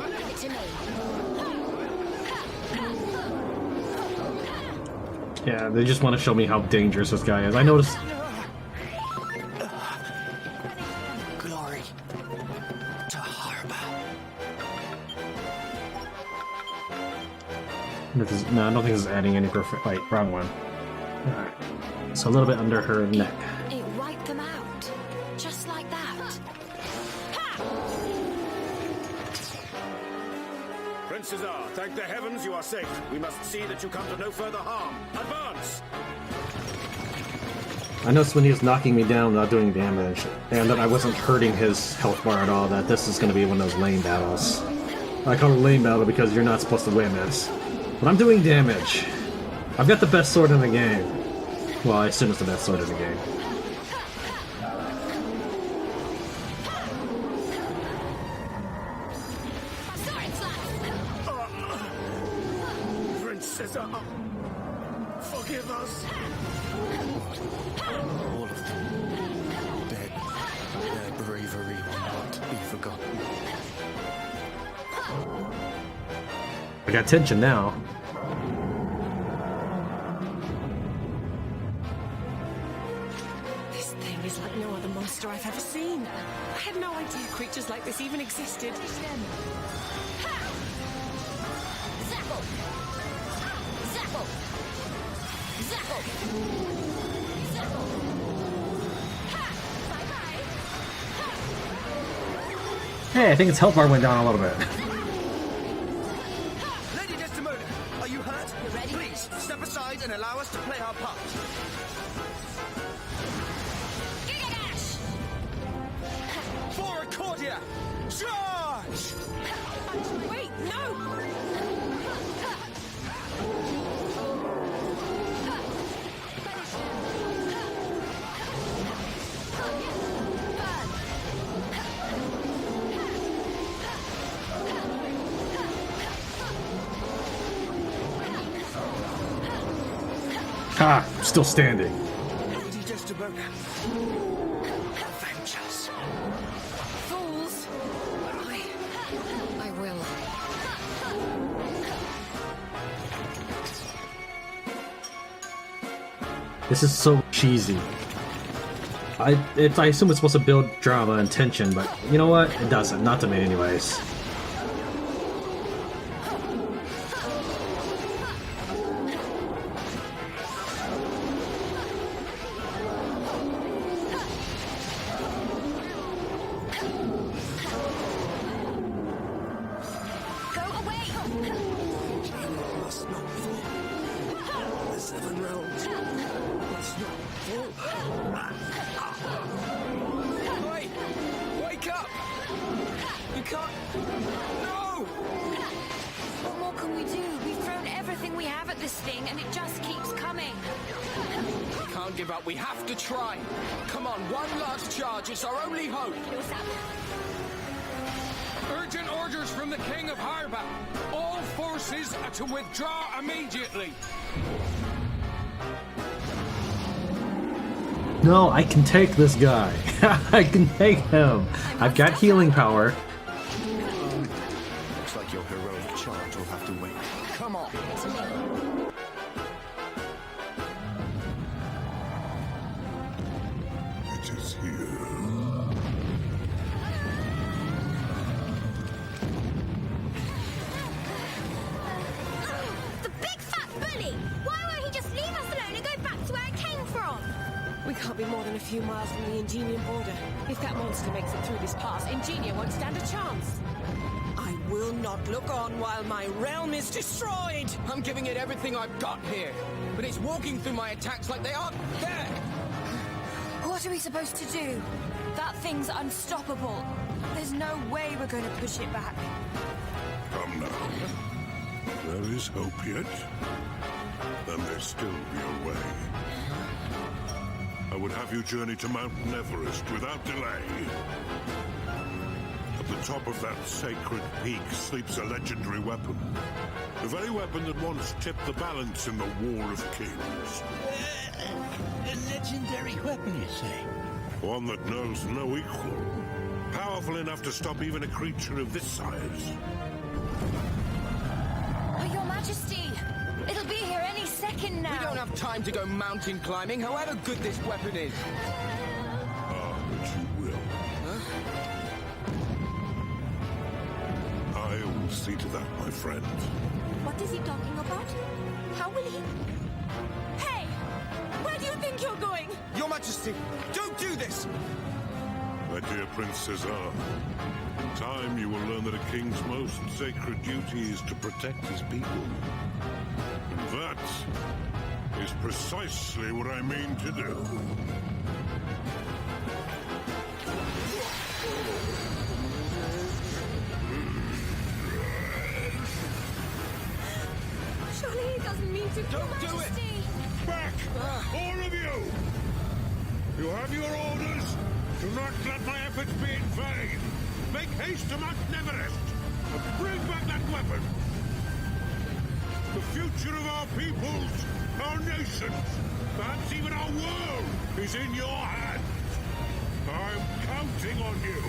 Leave it to me. Yeah, they just want to show me how dangerous this guy is. I noticed. Glory to Harbor. No, I don't think this is adding any perfect. Wait, wrong one. Alright. So a little bit under her neck. It wiped them out. Just like that. Prince Cesar, thank the heavens you are safe. We must see that you come to no further harm. Advance! I noticed when he was knocking me down without doing damage, and that I wasn't hurting his health bar at all, that this is going to be one of those lane battles. I call it a lane battle because you're not supposed to win this. But I'm doing damage. I've got the best sword in the game. Well, I assume it's the best sword in the game. Prince Cesar, forgive us. All of them dead. Their bravery will not be forgotten. I got tension now. This thing is like no other monster I've ever seen. I had no idea creatures like this even existed. Zapple! Zapple! Zapple! Zapple! Ha! Bye-bye! Hey, I think its health bar went down a little bit. Lady Desdemona, are you hurt? You ready? Please, step aside and allow us to play our part. Gigadash! For Accordia! Charge! Wait, no! Ha! I'm still standing. Lady Desdemona, avenge us. This is so cheesy. I assume it's supposed to build drama and tension, but you know what? It doesn't. Not to me, anyways. Go away! The seven realms. Wait! Wake up! You can't. No! What more can we do? We've thrown everything we have at this thing, and it just keeps coming. We can't give up. We have to try. Come on, one last charge. It's our only hope. Urgent orders from the King of Harba. All forces are to withdraw immediately. No, I can take this guy. I can take him. I've got healing power. Looks like your heroic charge will have to wait. Come on. It is here. The big fat bully! Why won't he just leave us alone and go back to where it came from? We can't be more than a few miles from the Ingenian border. If that monster makes it through this pass, Ingenia won't stand a chance. I will not look on while my realm is destroyed! I'm giving it everything I've got here. But it's walking through my attacks like they aren't there. What are we supposed to do? That thing's unstoppable. There's no way we're going to push it back. Come now. There is hope yet. And there still be a way. I would have you journey to Mount Everest without delay. At the top of that sacred peak sleeps a legendary weapon. The very weapon that once tipped the balance in the War of Kings. A legendary weapon, you say? One that knows no equal. Powerful enough to stop even a creature of this size. But Your Majesty, it'll be here any second now. We don't have time to go mountain climbing, however good this weapon is. Ah, but you will. I will see to that, my friend. What is he talking about? How will he... Hey! Where do you think you're going? Your Majesty, don't do this! My dear Prince Cesar, in time you will learn that a king's most sacred duty is to protect his people. And that is precisely what I mean to do. Surely he doesn't mean to... Don't do it! Back! All of you! You have your orders. Do not let my efforts be in vain. Make haste to Mount Everest and bring back that weapon. The future of our peoples, our nations, perhaps even our world is in your hands. I'm counting on you.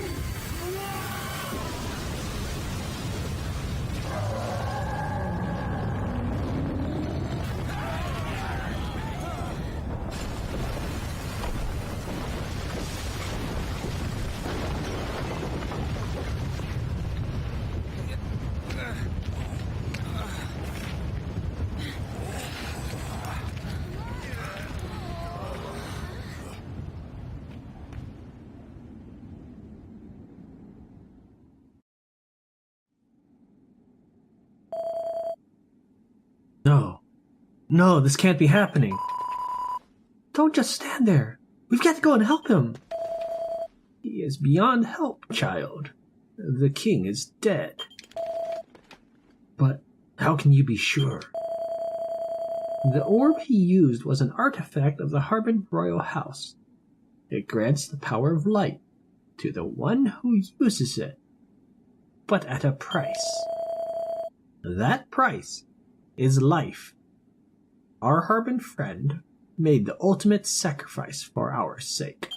No. No, this can't be happening. Don't just stand there. We've got to go and help him. He is beyond help, child. The king is dead. But how can you be sure? The orb he used was an artifact of the Harbin royal house. It grants the power of light to the one who uses it, but at a price. That price is life. Our Harbin friend made the ultimate sacrifice for our sake.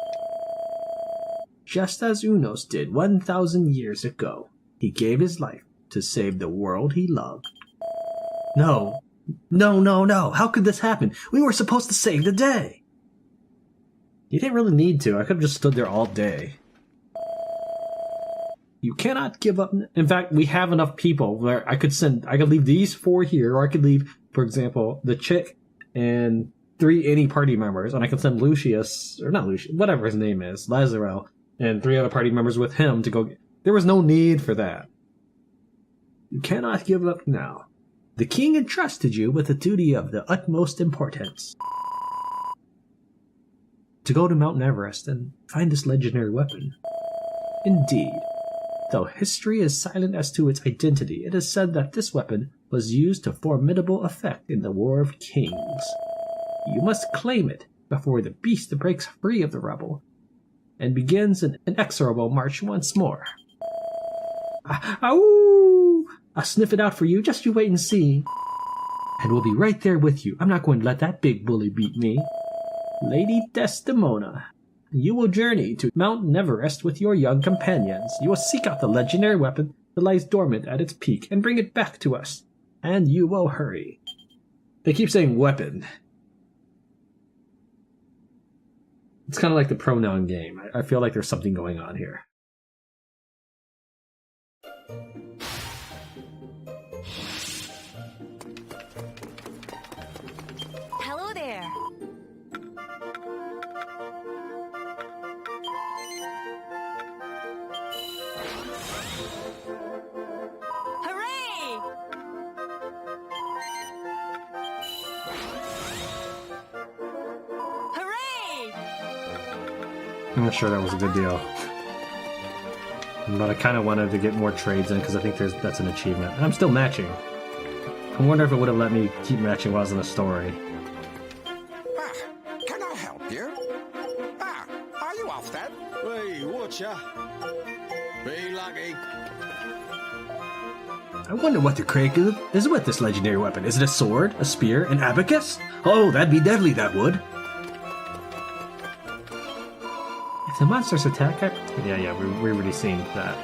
Just as Unos did 1,000 years ago, he gave his life to save the world he loved. No, No, no, no. How could this happen? We were supposed to save the day. You didn't really need to. I could have just stood there all day. You cannot give up. In fact, we have enough people where I could leave these 4 here, or I could leave, for example, the chick and 3 any party members, and I can send Lucius, or not Lucius, whatever his name is, Lazaro, and 3 other party members with him to go. There was no need for that. You cannot give up now. The king entrusted you with a duty of the utmost importance. To go to Mount Everest and find this legendary weapon. Indeed. Though history is silent as to its identity, it is said that this weapon was used to formidable effect in the War of Kings. You must claim it before the beast breaks free of the rubble and begins an inexorable march once more. Ow! I'll sniff it out for you, just you wait and see. And we'll be right there with you. I'm not going to let that big bully beat me. Lady Desdemona, you will journey to Mount Everest with your young companions. You will seek out the legendary weapon that lies dormant at its peak and bring it back to us. And you will hurry. They keep saying weapon. It's kind of like the pronoun game. I feel like there's something going on here. Hello there. Hooray! Hooray! I'm not sure that was a good deal. But I kind of wanted to get more trades in because I think that's an achievement. And I'm still matching. I wonder if it would have let me keep matching while I was in the story. Can I help you? Are you off then? Hey, watcha. Be lucky. I wonder what the crank is with this legendary weapon. Is it a sword, a spear, an abacus? Oh, that'd be deadly, that would. If the monsters attack, yeah, we've already seen that.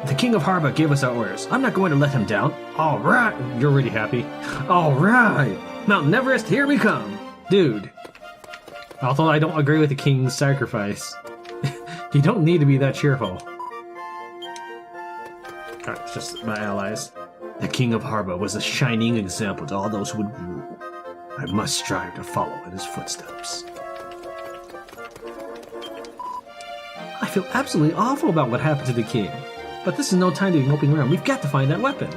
The King of Harba gave us our orders. I'm not going to let him down. All right, you're really happy. All right, Mount Everest, here we come, dude. Although I don't agree with the king's sacrifice, you don't need to be that cheerful. Alright, it's just my allies. The King of Harba was a shining example to all those who would rule. I must strive to follow in his footsteps. I feel absolutely awful about what happened to the king. But this is no time to be moping around. We've got to find that weapon.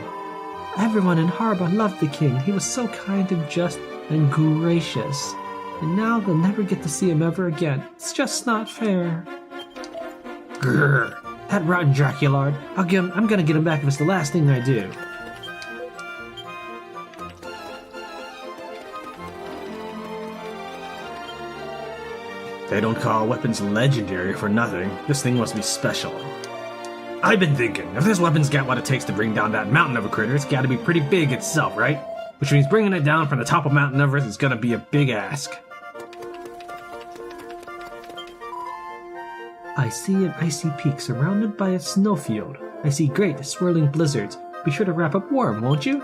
Everyone in Harba loved the king. He was so kind and just and gracious. And now they'll never get to see him ever again. It's just not fair. Grrr. That rotten Draculard. I'm gonna get him back if it's the last thing I do. They don't call weapons legendary for nothing. This thing must be special. I've been thinking, if this weapon's got what it takes to bring down that mountain of a critter, it's gotta be pretty big itself, right? Which means bringing it down from the top of Mount Everest is gonna be a big ask. I see an icy peak surrounded by a snowfield. I see great swirling blizzards. Be sure to wrap up warm, won't you?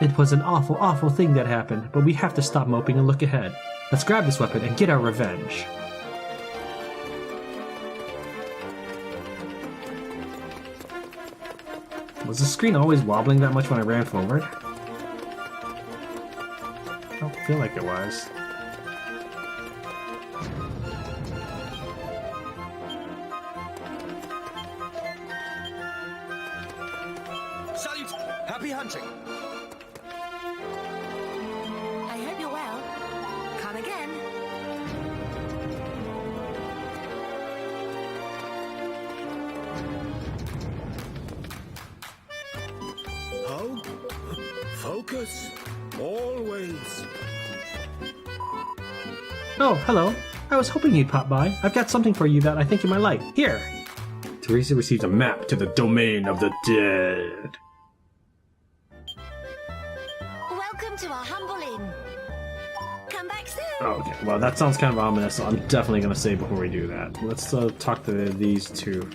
It was an awful, awful thing that happened, but we have to stop moping and look ahead. Let's grab this weapon and get our revenge. Was the screen always wobbling that much when I ran forward? I don't feel like it was. Salute! Happy hunting! I hope you're well. Come again. How? Focus. Always. Oh, hello. I was hoping you'd pop by. I've got something for you that I think you might like. Here! Teresa received a map to the domain of the dead. Welcome to our humble inn. Come back soon. Okay, well that sounds kind of ominous, so I'm definitely going to say before we do that. Let's talk to these two.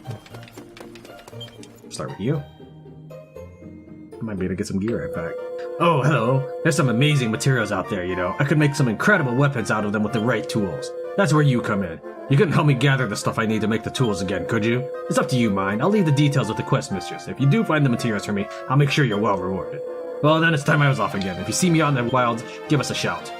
Start with you. Might be able to get some gear right back. Oh, hello. There's some amazing materials out there, you know. I could make some incredible weapons out of them with the right tools. That's where you come in. You couldn't help me gather the stuff I need to make the tools again, could you? It's up to you, mind. I'll leave the details with the quest mistress. If you do find the materials for me, I'll make sure you're well rewarded. Well, then it's time I was off again. If you see me out in the wilds, give us a shout.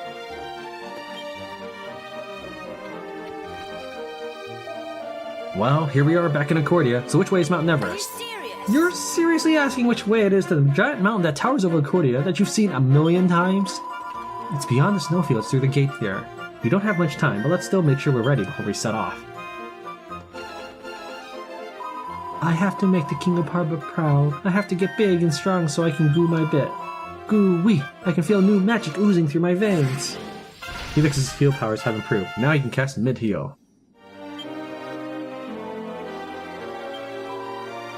Well, here we are back in Accordia. So which way is Mount Everest? Are you serious? You're seriously asking which way it is to the giant mountain that towers over Accordia that you've seen 1,000,000 times? It's beyond the snowfields through the gate there. We don't have much time, but let's still make sure we're ready before we set off. I have to make the King of Harbor proud. I have to get big and strong so I can goo my bit. Goo-wee! I can feel new magic oozing through my veins. Felix's heal powers have improved. Now he can cast mid-heal.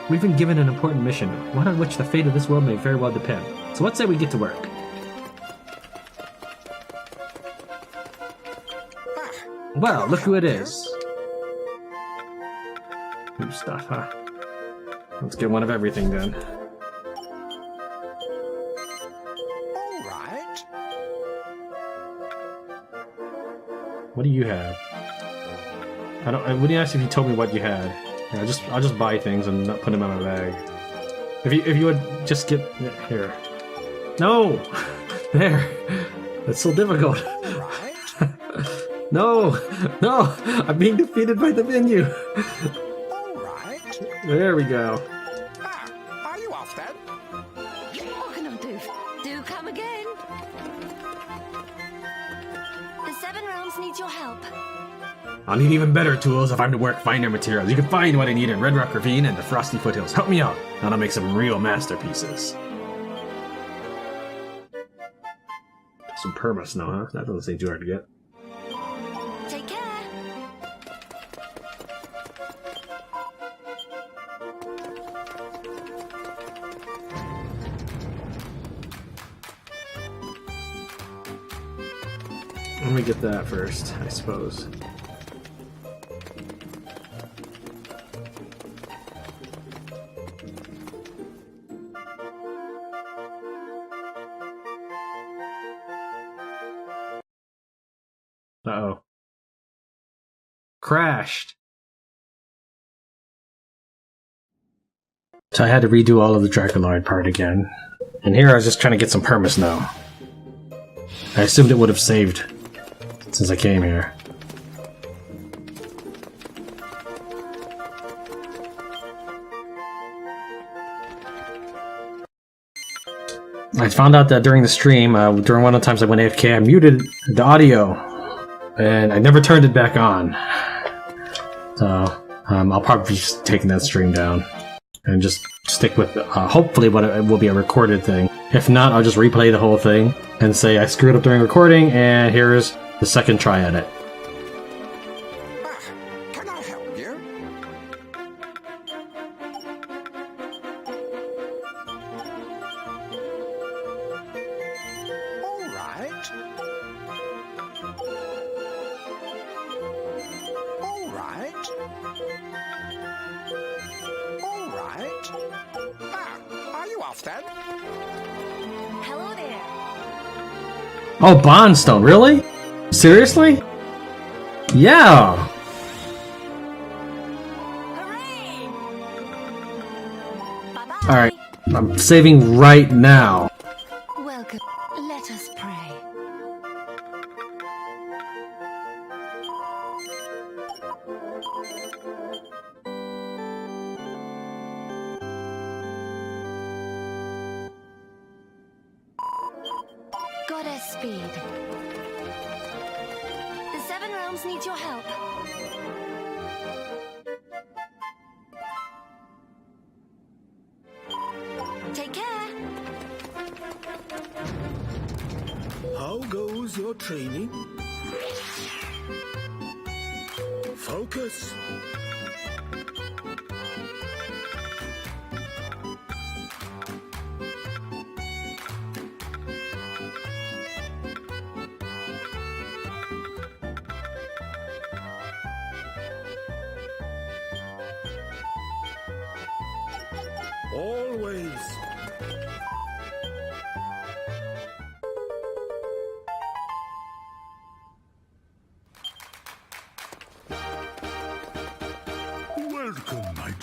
We've been given an important mission, one on which the fate of this world may very well depend. So let's say we get to work. Well, look who it is. New stuff, huh? Let's get one of everything then. Alright. What do you have? I wouldn't ask if you told me what you had. Yeah, I'll just buy things and not put them in my bag. If you would just get here. No! There! That's so difficult. No! No! I'm being defeated by the menu! Alright. There we go. Are you off then? What can I do? Do come again. The Seven Realms needs your help. I'll need even better tools if I'm to work finer materials. You can find what I need in Red Rock Ravine and the Frosty Foothills. Help me out, and I'll make some real masterpieces. Some perma snow, huh? That doesn't seem too hard to get. Take care. Let me get that first, I suppose. Uh-oh. Crashed. So I had to redo all of the Draculard part again. And here I was just trying to get some permas now. I assumed it would have saved since I came here. I found out that during the stream, during one of the times I went AFK, I muted the audio, and I never turned it back on. So, I'll probably be just taking that stream down, and just stick with, hopefully what it will be a recorded thing. If not, I'll just replay the whole thing, and say I screwed up during recording, and here's the second try at it. Can I help you? Alright. Alright. Alright. Are you off then? Hello there. Oh, Bondstone, really? Seriously? Yeah! Hooray! Bye-bye. Alright, I'm saving right now. Welcome. Let us pray. Goddess Speed. The Seven Realms need your help. Take care. How goes your training? Focus. Always.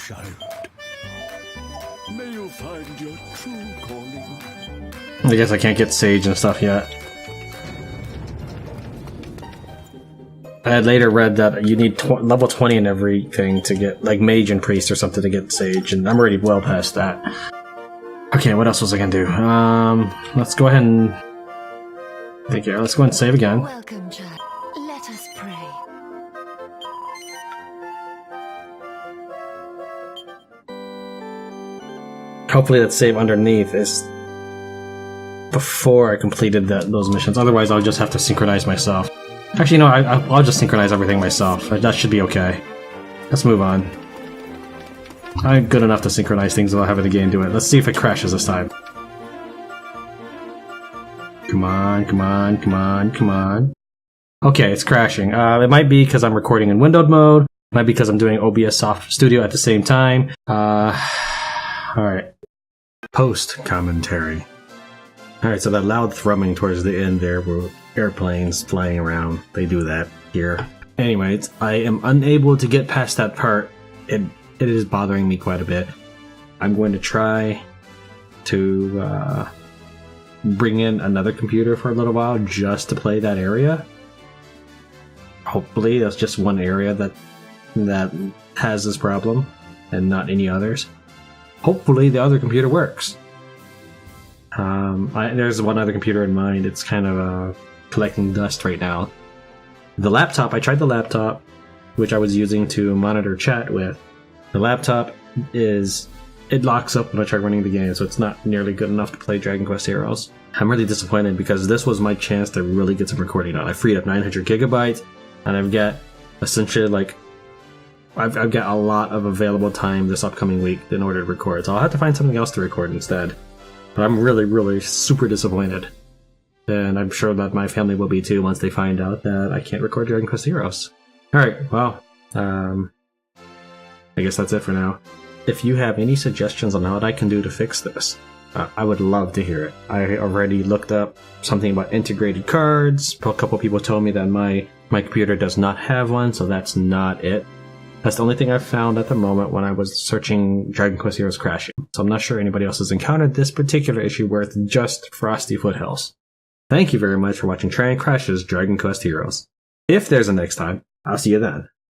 child. May you find your true calling. I guess I can't get Sage and stuff yet. I had later read that you need level 20 and everything to get, like, Mage and Priest or something to get Sage, and I'm already well past that. Okay, what else was I gonna do? Let's go ahead and... Thank you. Let's go ahead and save again. Welcome, child. Let us pray. Hopefully that save underneath is before I completed those missions. Otherwise, I'll just have to synchronize myself. Actually, no, I'll just synchronize everything myself. That should be okay. Let's move on. I'm good enough to synchronize things without having the game do it. Let's see if it crashes this time. Come on, come on, come on, come on. Okay, it's crashing. It might be because I'm recording in windowed mode. It might be because I'm doing OBS Soft Studio at the same time. Alright. Post commentary. Alright, so that loud thrumming towards the end there were airplanes flying around. They do that here. Anyways, I am unable to get past that part. It is bothering me quite a bit. I'm going to try to bring in another computer for a little while just to play that area. Hopefully that's just one area that has this problem and not any others. Hopefully the other computer works. There's one other computer in mind. It's kind of collecting dust right now. The laptop, I tried the laptop, which I was using to monitor chat with. The laptop it locks up when I try running the game, so it's not nearly good enough to play Dragon Quest Heroes. I'm really disappointed because this was my chance to really get some recording done. I freed up 900 gigabytes, and I've got essentially like I've got a lot of available time this upcoming week in order to record, so I'll have to find something else to record instead. But I'm really, really super disappointed. And I'm sure that my family will be too once they find out that I can't record Dragon Quest Heroes. Alright, well, I guess that's it for now. If you have any suggestions on what I can do to fix this, I would love to hear it. I already looked up something about integrated cards. A couple people told me that my computer does not have one, so that's not it. That's the only thing I've found at the moment when I was searching Dragon Quest Heroes crashing. So I'm not sure anybody else has encountered this particular issue worth just Frosty Foothills. Thank you very much for watching Tran Crashes Dragon Quest Heroes. If there's a next time, I'll see you then.